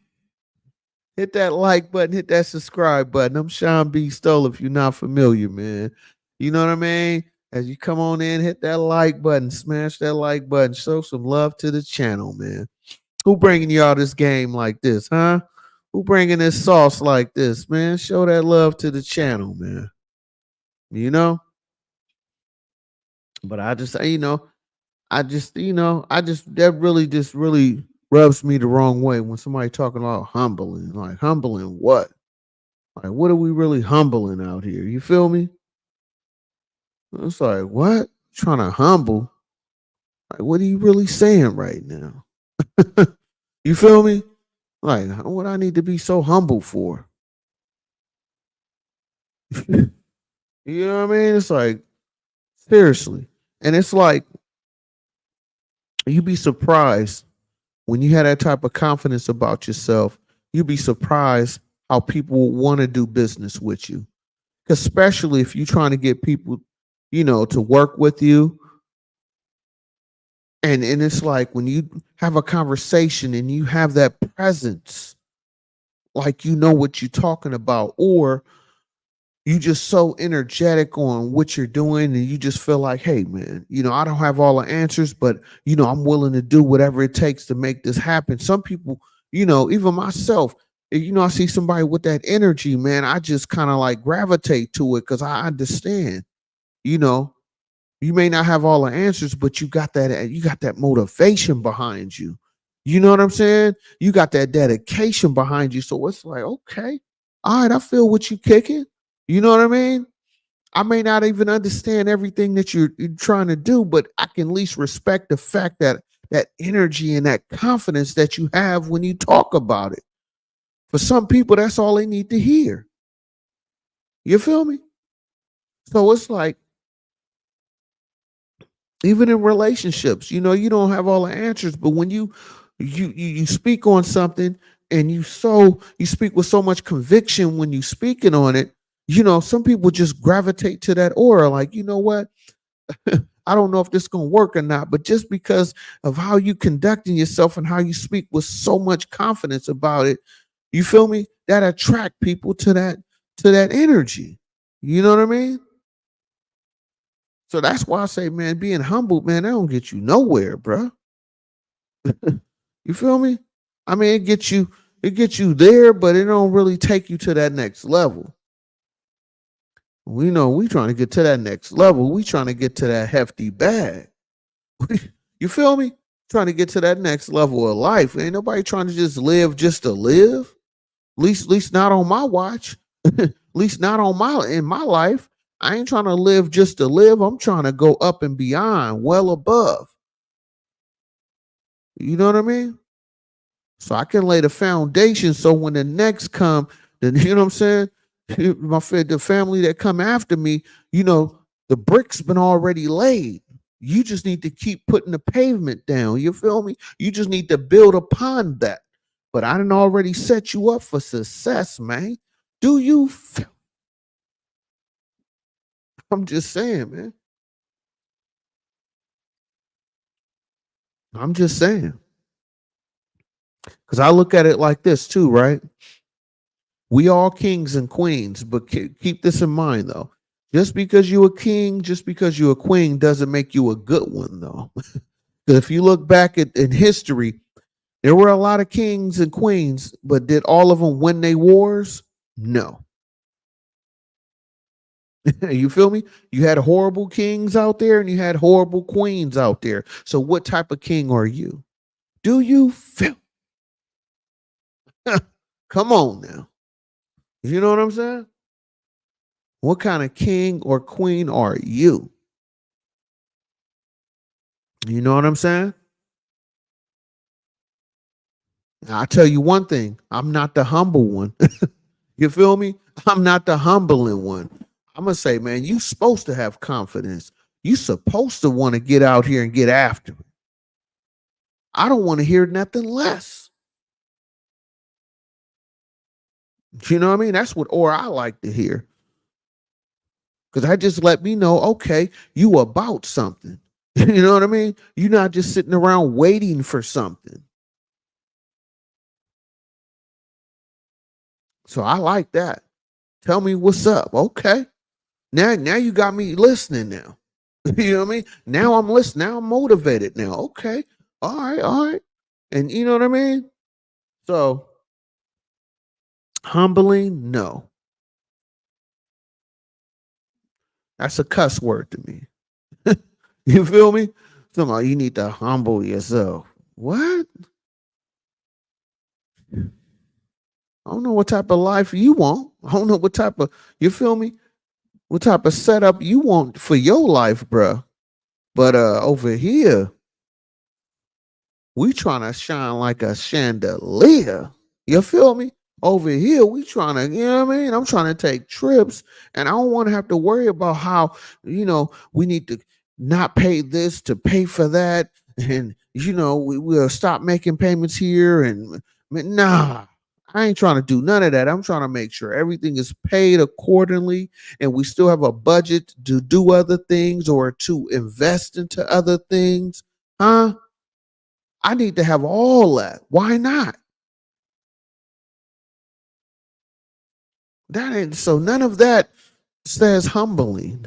Hit that like button, hit that subscribe button. I'm Sean B. Stoll if you're not familiar, man. You know what I mean? As you come on in, hit that like button, smash that like button, show some love to the channel, man. Who bringing y'all this game like this, huh? Who bringing this sauce like this, man? Show that love to the channel, man. You know? But I just, that really just really rubs me the wrong way when somebody talking about humbling. Like, humbling what? Like, what are we really humbling out here? You feel me? It's like, what? Trying to humble? Like, what are you really saying right now? You feel me? Like, what I need to be so humble for? You know what I mean? It's like, seriously. And it's like, you'd be surprised when you have that type of confidence about yourself. You'd be surprised how people want to do business with you. Especially if you're trying to get people, to work with you. And it's like when you have a conversation and you have that presence, like you know what you're talking about, or you just so energetic on what you're doing and you just feel like, hey man, I don't have all the answers, but I'm willing to do whatever it takes to make this happen. Some people, even myself, I see somebody with that energy, man, I just kind of like gravitate to it because I understand, you know, you may not have all the answers, but you got that motivation behind you. You know what I'm saying? You got that dedication behind you. So it's like, okay, all right, I feel what you kicking. You know what I mean? I may not even understand everything that you're trying to do, but I can at least respect the fact that that energy and that confidence that you have when you talk about it. For some people, that's all they need to hear. You feel me? So it's like, even in relationships, you don't have all the answers, but when you speak on something and you speak with so much conviction when you speaking on it, some people just gravitate to that aura, like, you know what? I don't know if this gonna work or not, but just because of how you conducting yourself and how you speak with so much confidence about it, you feel me? That attract people to that energy. You know what I mean? So that's why I say, man, being humble, man, that don't get you nowhere, bro. You feel me? I mean, it gets you there, but it don't really take you to that next level. We know we trying to get to that next level. We trying to get to that hefty bag. You feel me? Trying to get to that next level of life. Ain't nobody trying to just to live. At least not on my watch. At least not on my in my life. I ain't trying to live just to live. I'm trying to go up and beyond, well above. You know what I mean? So I can lay the foundation so when the next come, then you know what I'm saying? The family that come after me, the bricks been already laid. You just need to keep putting the pavement down. You feel me? You just need to build upon that. But I didn't already set you up for success, man. Do you feel? I'm just saying, man. I'm just saying. Because I look at it like this too, right? We all kings and queens, but keep this in mind though. Just because you a king, just because you a queen doesn't make you a good one though. 'Cause if you look back in history, there were a lot of kings and queens, but did all of them win their wars? No. You feel me? You had horrible kings out there and you had horrible queens out there. So what type of king are you? Do you feel? Come on now. You know what I'm saying? What kind of king or queen are you? You know what I'm saying? I'll tell you one thing. I'm not the humble one. You feel me? I'm not the humbling one. I'm gonna say, man, you supposed to have confidence. You supposed to want to get out here and get after it. I don't want to hear nothing less. You know what I mean? That's what or I like to hear. Cause that just let me know, okay, you about something. You know what I mean? You're not just sitting around waiting for something. So I like that. Tell me what's up. Okay. Now you got me listening now. You know what I mean? Now I'm listening. Now I'm motivated now. Okay. All right. All right. And you know what I mean? So humbling, no. That's a cuss word to me. You feel me? Somehow you need to humble yourself. What? I don't know what type of life you want. I don't know what type of you feel me? What type of setup you want for your life, bruh. But over here, we trying to shine like a chandelier. You feel me? Over here, we trying to, you know what I mean? I'm trying to take trips and I don't want to have to worry about how, we need to not pay this to pay for that. And, we'll stop making payments here. And nah, I ain't trying to do none of that. I'm trying to make sure everything is paid accordingly and we still have a budget to do other things or to invest into other things. Huh? I need to have all that. Why not? That ain't so none of that says humbling.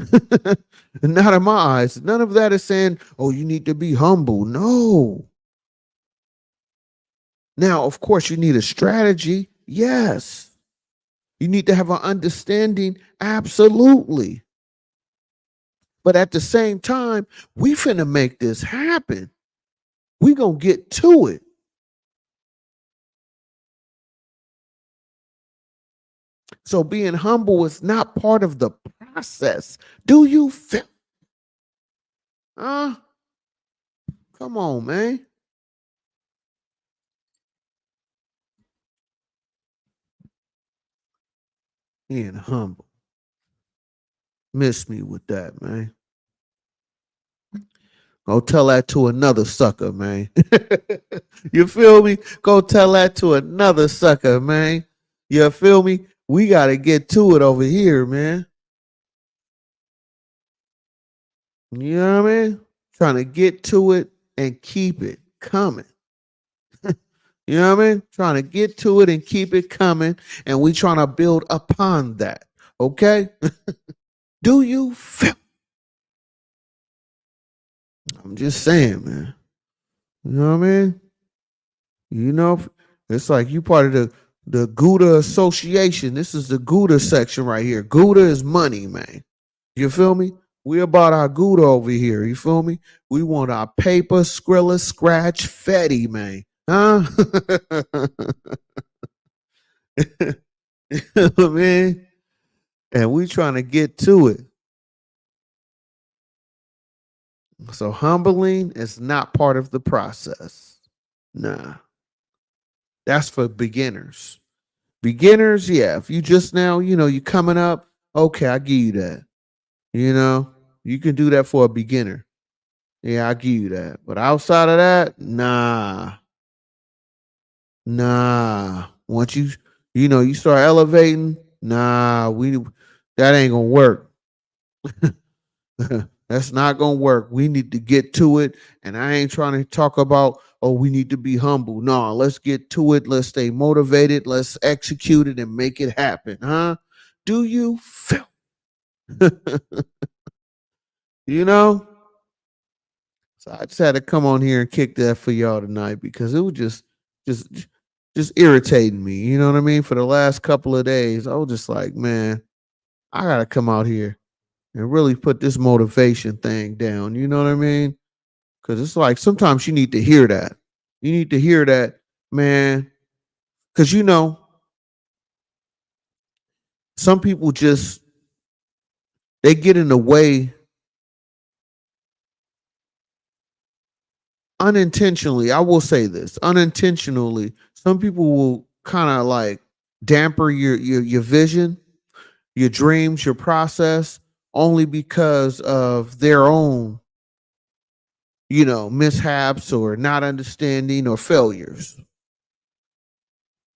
Not in my eyes. None of that is saying, oh, you need to be humble. No. Now, of course, you need a strategy. Yes. You need to have an understanding. Absolutely. But at the same time, we finna make this happen. We gonna get to it. So being humble is not part of the process. Do you feel? Come on, man. Being humble. Miss me with that, man. Go tell that to another sucker, man. You feel me? Go tell that to another sucker, man. You feel me? We got to get to it over here, man. You know what I mean? Trying to get to it and keep it coming. You know what I mean? Trying to get to it and keep it coming. And we trying to build upon that. Okay? Do you feel? I'm just saying, man. You know what I mean? You know, it's like you part of the Gouda Association. This is the Gouda section right here. Gouda is money, man. You feel me? We about our Gouda over here. You feel me? We want our paper, Skrilla, scratch, Fetty, man. Huh? You know what I mean? And we trying to get to it. So humbling is not part of the process. Nah. That's for beginners. Beginners, yeah. If you just now, you coming up, okay, I give you that. You can do that for a beginner. Yeah, I give you that. But outside of that, nah, nah. Once you start elevating, nah, that ain't gonna work. That's not gonna work. We need to get to it. And I ain't trying to talk about, oh, we need to be humble. No, let's get to it. Let's stay motivated. Let's execute it and make it happen. Huh? Do you feel? you know? So I just had to come on here and kick that for y'all tonight because it was just just irritating me. You know what I mean? For the last couple of days, I was just like, man, I gotta come out here and really put this motivation thing down. You know what I mean? Because it's like sometimes you need to hear that. You need to hear that, man. Because some people just they get in the way unintentionally. I will say this unintentionally. Some people will kind of like damper your vision, your dreams, your process, only because of their own mishaps or not understanding or failures.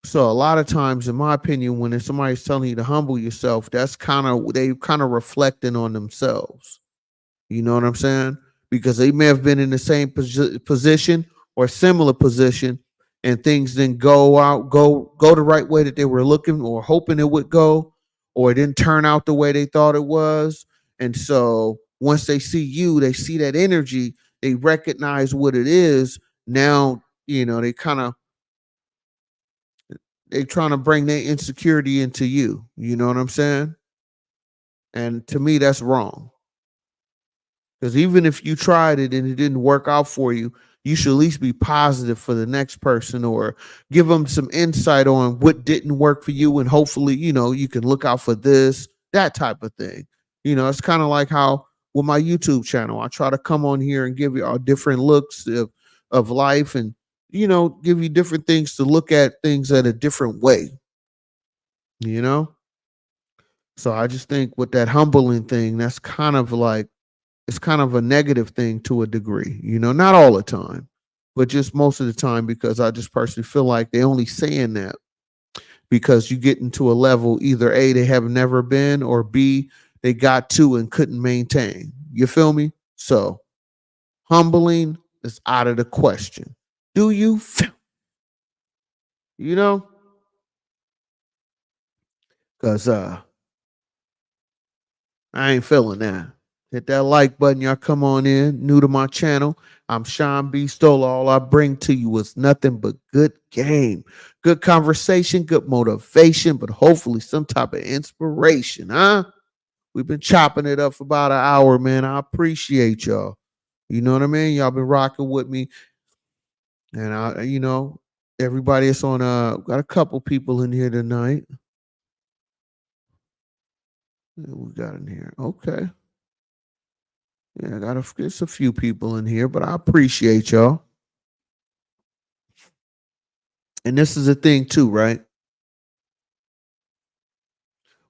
So a lot of times, in my opinion, when somebody's telling you to humble yourself, that's kind of reflecting on themselves. You know what I'm saying? Because they may have been in the same position or similar position, and things didn't go the right way that they were looking or hoping it would go, or it didn't turn out the way they thought it was. And so once they see you, they see that energy, they recognize what it is. Now, they trying to bring their insecurity into you. You know what I'm saying? And to me, that's wrong. Because even if you tried it and it didn't work out for you, you should at least be positive for the next person or give them some insight on what didn't work for you. And hopefully, you can look out for this, that type of thing. It's kind of like how with my YouTube channel, I try to come on here and give you all different looks of life and, give you different things to look at things at a different way, you know? So I just think with that humbling thing, that's kind of like, it's kind of a negative thing to a degree, not all the time, but just most of the time, because I just personally feel like they only saying that because you get into a level either A, they have never been, or B, they got to and couldn't maintain. You feel me? So humbling is out of the question. Do you feel, you know? Cause I ain't feeling that. Hit that like button. Y'all come on in. New to my channel. I'm Sean B. Stoller. All I bring to you is nothing but good game, good conversation, good motivation, but hopefully some type of inspiration, huh? We've been chopping it up for about an hour, man. I appreciate y'all. You know what I mean? Y'all been rocking with me. And everybody that's on got a couple people in here tonight. We got in here. Okay. Yeah, I got it's a few people in here, but I appreciate y'all. And this is the thing too, right?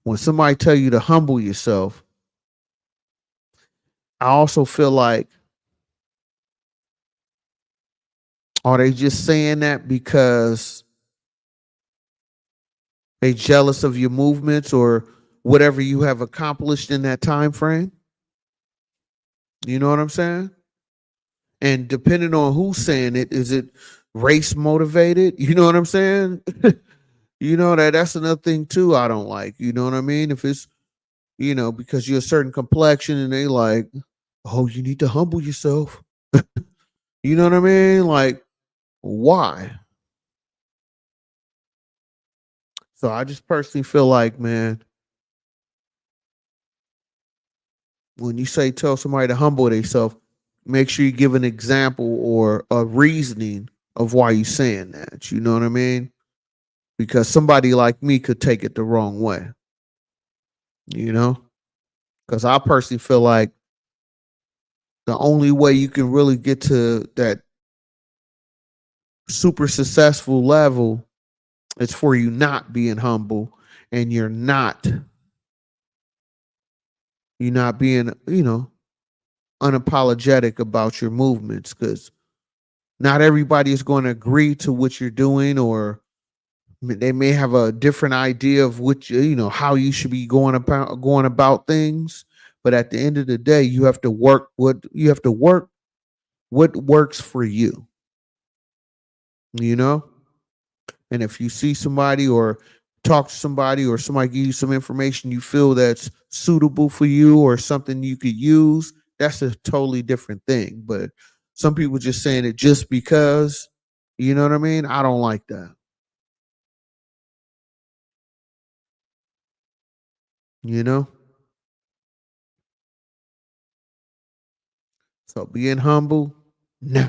When somebody tell you to humble yourself, I also feel like, are they just saying that because they jealous of your movements or whatever you have accomplished in that time frame? You know what I'm saying? And depending on who's saying it, is it race motivated? You know what I'm saying? That's another thing too I don't like. You know what I mean? If it's, because you're a certain complexion and they like, oh, you need to humble yourself. You know what I mean? Like, why? So I just personally feel like, man, when you say tell somebody to humble themselves, make sure you give an example or a reasoning of why you saying that. You know what I mean? Because somebody like me could take it the wrong way. You know? Because I personally feel like the only way you can really get to that super successful level is for you not being humble and you're not being, unapologetic about your movements, because not everybody is going to agree to what you're doing, or they may have a different idea of what how you should be going about things. But at the end of the day, you have to work what works for you, you know. And if you see somebody or talk to somebody or somebody give you some information you feel that's suitable for you or something you could use, that's a totally different thing. But some people just saying it just because, you know what I mean? I don't like that. You know? So being humble, nah,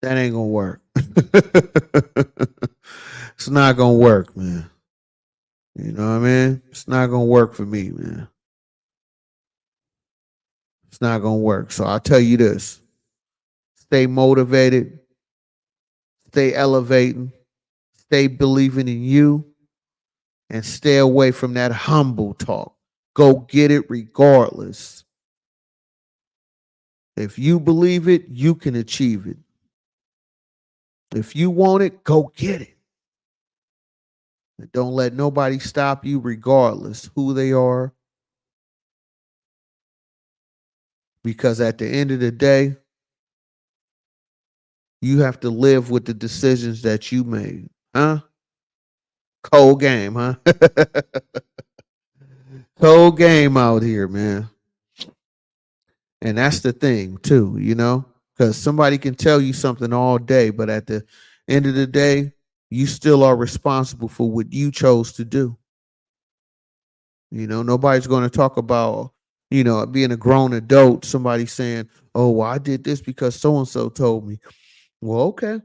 that ain't gonna work. It's not gonna work, man. You know what I mean? It's not gonna work for me, man. It's not gonna work. So I'll tell you this: stay motivated, stay elevating, stay believing in you, and stay away from that humble talk. Go get it regardless. If you believe it, you can achieve it. If you want it, go get it. And don't let nobody stop you, regardless who they are, because at the end of the day, you have to live with the decisions that you made. Huh? Cold game, huh? Cold game out here, man. And that's the thing, too, you know, because somebody can tell you something all day, but at the end of the day, you still are responsible for what you chose to do. You know, nobody's going to talk about, you know, being a grown adult, somebody saying, oh, well, I did this because so and so told me. Well, okay.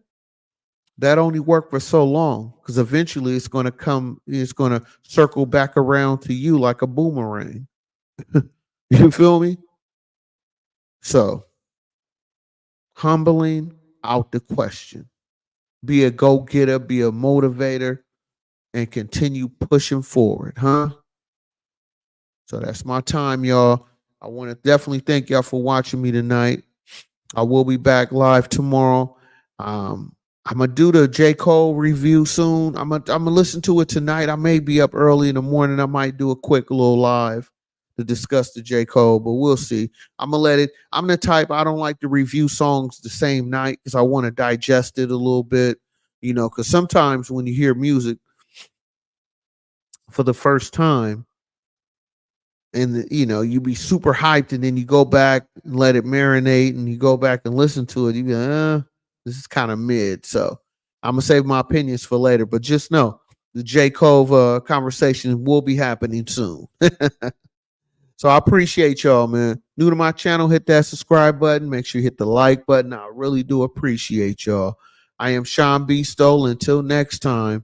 That only worked for so long because eventually it's going to circle back around to you like a boomerang. You feel me? So, humbling out the question. Be a go getter, be a motivator, and continue pushing forward, huh? So that's my time, y'all. I want to definitely thank y'all for watching me tonight. I will be back live tomorrow. I'm gonna do the J. Cole review soon. I'm gonna listen to it tonight. I may be up early in the morning. I might do a quick little live to discuss the J. Cole, but we'll see. I'm gonna let it. I'm the type I don't like to review songs the same night because I want to digest it a little bit. You know, because sometimes when you hear music for the first time, and you know you be super hyped, and then you go back and let it marinate, and you go back and listen to it, you go, this is kind of mid. So I'm gonna save my opinions for later, but just know the J. Cove conversation will be happening soon. So I appreciate y'all, man. New to my channel, hit that subscribe button. Make sure you hit the like button. I really do appreciate y'all. I am Sean B. Stoll. Until next time.